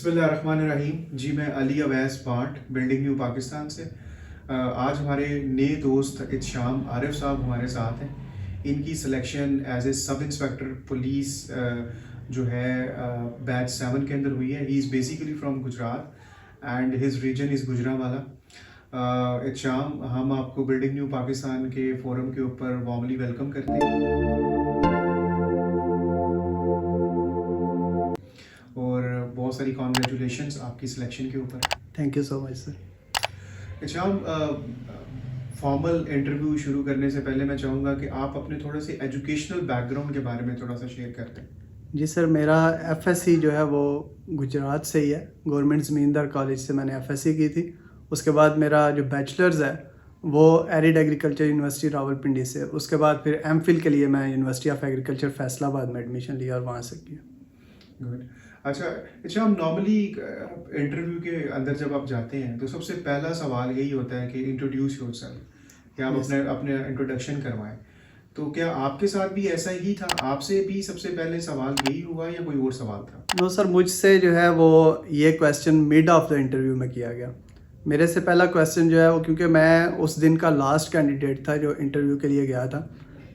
बिस्मिल्लाहिर्रहमानिर्रहीम। जी मैं अली अवैस भाट building new Pakistan से। आज हमारे नए दोस्त इत्शाम आरिफ साहब हमारे साथ हैं। इनकी selection as a sub inspector police जो है बैच 7 के अंदर हुई है। He is basically from Gujarat and his region is Gujranwala. Ehtisham, हम आपको बिल्डिंग न्यू पाकिस्तान के फोरम के ऊपर वार्मली वेलकम करते हैं और बहुत सारी कॉन्ग्रेचुलेशंस आपकी सिलेक्शन के ऊपर। Thank you so much sir. अच्छा, फॉर्मल इंटरव्यू शुरू करने से पहले मैं चाहूँगा कि आप अपने थोड़े से एजुकेशनल बैकग्राउंड के बारे में थोड़ा सा शेयर कर दें। जी सर, मेरा एफएससी जो है वो गुजरात से ही है। गवर्नमेंट ज़मींदार कॉलेज से मैंने एफएससी की थी। उसके बाद मेरा जो बैचलर्स है वो एरिड एग्रीकल्चर यूनिवर्सिटी रावलपिंडी से। उसके बाद फिर एमफिल के लिए मैं यूनिवर्सिटी ऑफ एग्रीकल्चर फैसलाबाद में एडमिशन लिया और वहाँ से किया। गुड। अच्छा, हम नॉर्मली इंटरव्यू के अंदर जब आप जाते हैं तो सबसे पहला सवाल यही होता है कि इंट्रोड्यूस योरसेल्फ, कि आप अपने अपने इंट्रोडक्शन करवाएं। तो क्या आपके साथ भी ऐसा ही था? आपसे भी सबसे पहले सवाल यही हुआ या कोई और सवाल था? नो सर, मुझसे जो है वो ये question mid of the interview में किया गया। मेरे से पहला क्वेश्चन जो है वो, क्योंकि मैं उस दिन का लास्ट कैंडिडेट था जो इंटरव्यू के लिए गया था,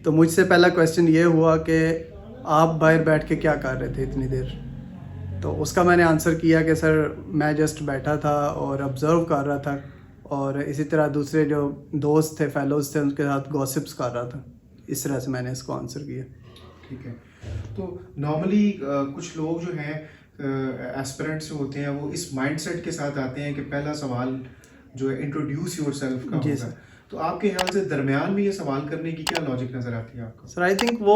तो मुझसे पहला क्वेश्चन ये हुआ कि आप बाहर बैठ के क्या कर रहे थे इतनी देर। तो उसका मैंने आंसर किया कि सर मैं जस्ट बैठा था और ऑब्ज़र्व कर रहा था, और इसी तरह दूसरे जो दोस्त थे, फेलोज़ थे, उनके साथ गॉसिप्स कर रहा था। इस तरह से मैंने इसको आंसर किया। ठीक है। तो नॉर्मली कुछ लोग जो हैं एस्पिरेंट्स होते हैं वो इस माइंडसेट के साथ आते हैं कि पहला सवाल जो है इंट्रोड्यूस योरसेल्फ का जी होगा। सर। तो आपके ख्याल से दरमियान में ये सवाल करने की क्या लॉजिक नज़र आती है आपको? सर आई थिंक वो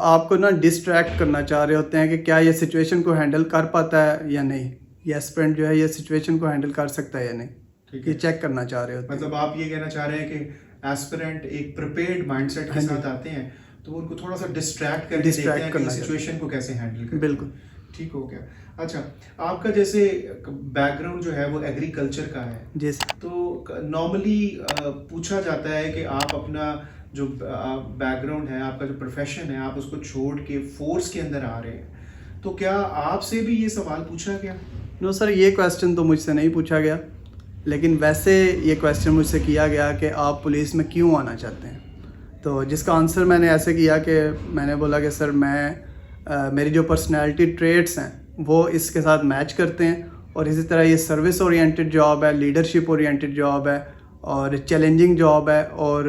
आपको ना डिस्ट्रैक्ट करना चाह रहे होते हैं कि क्या ये सिचुएशन को हैंडल कर पाता है या नहीं, ये एस्पिरेंट जो है ये सिचुएशन को हैंडल कर सकता है या नहीं, ठीक ये है। चेक करना चाह रहे होते हैं। मतलब आप ये कहना चाह रहे हैं कि एस्पिरेंट एक प्रिपेयर्ड माइंडसेट के हाँ जी। साथ आते हैं तो वो उनको थोड़ा सा डिस्ट्रैक्ट करके देखते हैं कि सिचुएशन को कैसे हैंडल करें। बिल्कुल। ठीक हो गया। अच्छा, आपका जैसे बैकग्राउंड जो है वो एग्रीकल्चर का है, जी सर। तो नॉर्मली पूछा जाता है कि आप अपना जो बैकग्राउंड है, आपका जो प्रोफेशन है, आप उसको छोड़ के फोर्स के अंदर आ रहे हैं, तो क्या आपसे भी ये सवाल पूछा गया? नो सर, ये क्वेश्चन तो मुझसे नहीं पूछा गया, लेकिन वैसे ये क्वेश्चन मुझसे किया गया कि आप पुलिस में क्यों आना चाहते हैं। तो जिसका आंसर मैंने ऐसे किया कि मैंने बोला कि सर मेरी जो पर्सनैलिटी ट्रेट्स हैं वो इसके साथ मैच करते हैं, और इसी तरह ये सर्विस ओरिएंटेड जॉब है, लीडरशिप ओरिएंटेड जॉब है और चैलेंजिंग जॉब है, और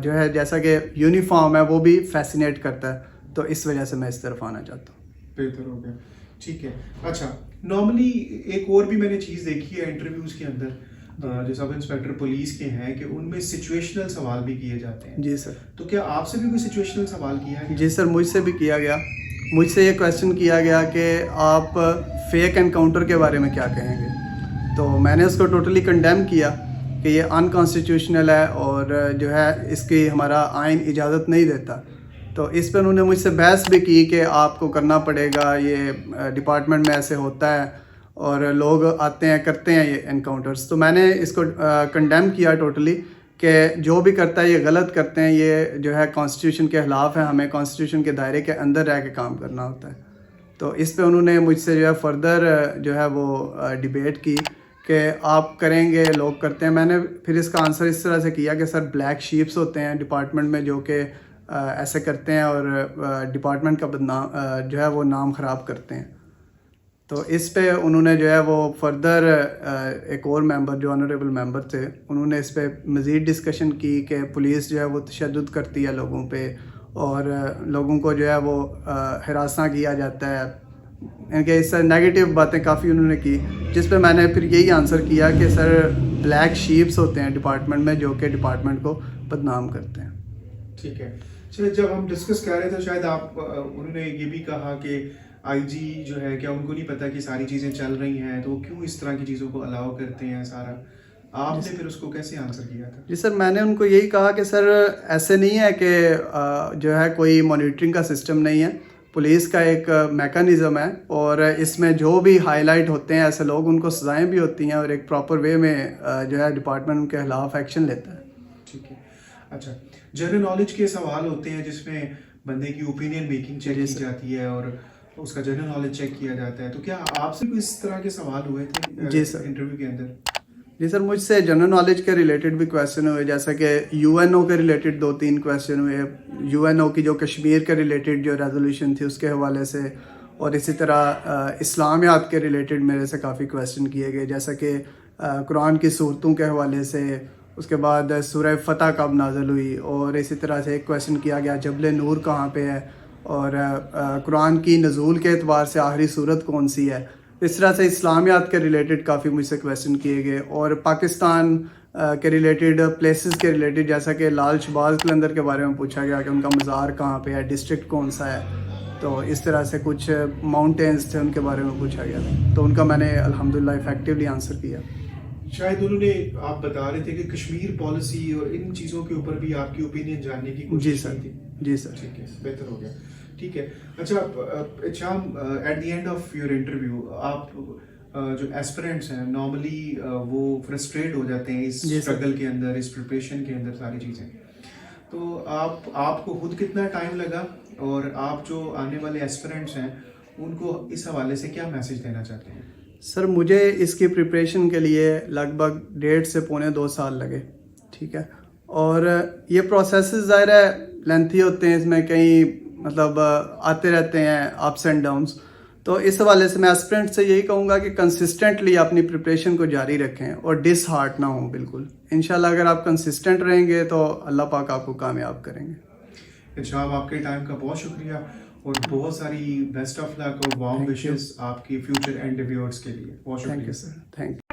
जो है जैसा कि यूनिफॉर्म है वो भी फैसिनेट करता है, तो इस वजह से मैं इस तरफ आना चाहता हूँ। बेहतर हो गया। ठीक है। अच्छा, नॉर्मली एक और भी मैंने चीज़ देखी है इंटरव्यूज़ के अंदर, जो सब इंस्पेक्टर पुलिस के हैं, कि उनमें सिचुएशनल सवाल भी किए जाते हैं। जी सर। तो क्या आपसे भी कोई सिचुएशनल सवाल किया है? जी सर, मुझसे भी किया गया। मुझसे ये क्वेश्चन किया गया कि आप फेक एनकाउंटर के बारे में क्या कहेंगे। तो मैंने उसको टोटली कंडेम किया कि ये अनकॉन्स्टिट्यूशनल है और जो है इसकी हमारा आइन इजाज़त नहीं देता। तो इस पर उन्होंने मुझसे बहस भी की कि आपको करना पड़ेगा, ये डिपार्टमेंट में ऐसे होता है और लोग आते हैं करते हैं ये एनकाउंटर्स। तो मैंने इसको कंडेम किया टोटली कि जो भी करता है ये गलत करते हैं, ये जो है कॉन्स्टिट्यूशन के ख़िलाफ़ है, हमें कॉन्स्टिट्यूशन के दायरे के अंदर रह के काम करना होता है। तो इस पे उन्होंने मुझसे जो है फर्दर जो है वो डिबेट की कि आप करेंगे, लोग करते हैं। मैंने फिर इसका आंसर इस तरह से किया कि सर ब्लैक शीप्स होते हैं डिपार्टमेंट में जो कि ऐसे करते हैं और डिपार्टमेंट का बदनाम जो है वो नाम ख़राब करते हैं। तो इस पे उन्होंने जो है वो फर्दर एक और मेंबर जो ऑनरेबल मेंबर थे, उन्होंने इस पे मज़ीद डिस्कशन की कि पुलिस जो है वो तशद्दुद करती है लोगों पे और लोगों को जो है वो हरासा किया जाता है। इनके इससे नेगेटिव बातें काफ़ी उन्होंने की, जिस पे मैंने फिर यही आंसर किया कि सर ब्लैक शीप्स होते हैं डिपार्टमेंट में जो कि डिपार्टमेंट को बदनाम करते हैं। ठीक है। चलिए, जब हम डिस्कस कर रहे थे शायद उन्होंने ये भी कहा कि आईजी जो है, क्या उनको नहीं पता कि सारी चीज़ें चल रही हैं, तो वो क्यों इस तरह की चीज़ों को अलाउ करते हैं सारा? आपने फिर उसको कैसे आंसर किया था? जी सर, मैंने उनको यही कहा कि सर ऐसे नहीं है कि जो है कोई मॉनिटरिंग का सिस्टम नहीं है। पुलिस का एक मेकनिज़म है और इसमें जो भी हाईलाइट होते हैं ऐसे लोग, उनको सज़ाएं भी होती हैं और एक प्रॉपर वे में जो है डिपार्टमेंट उनके खिलाफ एक्शन लेता है। ठीक है। अच्छा, जनरल नॉलेज के सवाल होते हैं जिसमें बंदे की ओपिनियन मेकिंग चेक की जाती है और उसका जनरल नॉलेज चेक किया जाता है। तो क्या आपसे कोई इस तरह के सवाल हुए थे जी सर। इंटरव्यू के अंदर? जी सर, मुझसे जनरल नॉलेज के रिलेटेड भी क्वेश्चन हुए, जैसा कि यूएनओ के रिलेटेड 2-3 क्वेश्चन हुए। यूएनओ की जो कश्मीर के रिलेटेड जो रेजोल्यूशन थी उसके हवाले से, और इसी तरह इस्लामियात के रिलेटेड मेरे से काफ़ी क्वेश्चन किए गए, जैसा कि कुरान की सूरतों के हवाले से, उसके बाद सूरह फतह कब नाज़िल हुई, और इसी तरह से एक क्वेश्चन किया गया जबल नूर कहाँ पे है, और कुरान की नज़ूल के एतबार से आखिरी सूरत कौन सी है। इस तरह से इस्लामियात के रिलेटेड काफ़ी मुझसे क्वेश्चन किए गए, और पाकिस्तान के रिलेटेड प्लेसेस के रिलेटेड, जैसा कि लाल शहबाज कलंदर के बारे में पूछा गया कि उनका मज़ार कहाँ पे है, डिस्ट्रिक्ट कौन सा है। तो इस तरह से कुछ माउंटेन्स थे उनके बारे में पूछा गया, तो उनका मैंने अल्हम्दुलिल्लाह इफेक्टिवली आंसर किया। शायद उन्होंने, आप बता रहे थे कि कश्मीर पॉलिसी और इन चीज़ों के ऊपर भी आपकी ओपिनियन जानने की कोशिश जी सर। की थी। जी सर। ठीक है, बेहतर हो गया। ठीक है, अच्छा शाम, at the end of your interview आप जो एस्पिरेंट्स हैं नॉर्मली वो फ्रस्ट्रेट हो जाते हैं इस जी सर। स्ट्रगल के अंदर, इस प्रिपरेशन के अंदर, सारी चीज़ें। तो आपको खुद कितना टाइम लगा, और आप जो आने वाले एस्पिरेंट्स हैं उनको इस हवाले से क्या मैसेज देना चाहते हैं? सर, मुझे इसकी प्रिपरेशन के लिए लगभग 1.5 से पौने 2 साल लगे। ठीक है, और ये प्रोसेस ज़ाहिर है लेंथी होते हैं, इसमें कई मतलब आते रहते हैं अप्स एंड डाउन्स। तो इस हवाले से मैं एस्पिरेंट से यही कहूँगा कि कंसिस्टेंटली अपनी प्रिपरेशन को जारी रखें और डिसहार्ट ना हों बिल्कुल। इंशाल्लाह अगर आप कंसिस्टेंट रहेंगे तो अल्लाह पाक आपको कामयाब करेंगे। इरशाद, आपके टाइम का बहुत शुक्रिया, और बहुत सारी बेस्ट ऑफ लक और वार्म विशेस आपकी फ्यूचर एंडेवर्स के लिए। बहुत थैंक शुक्रिया यू सर। Thank you.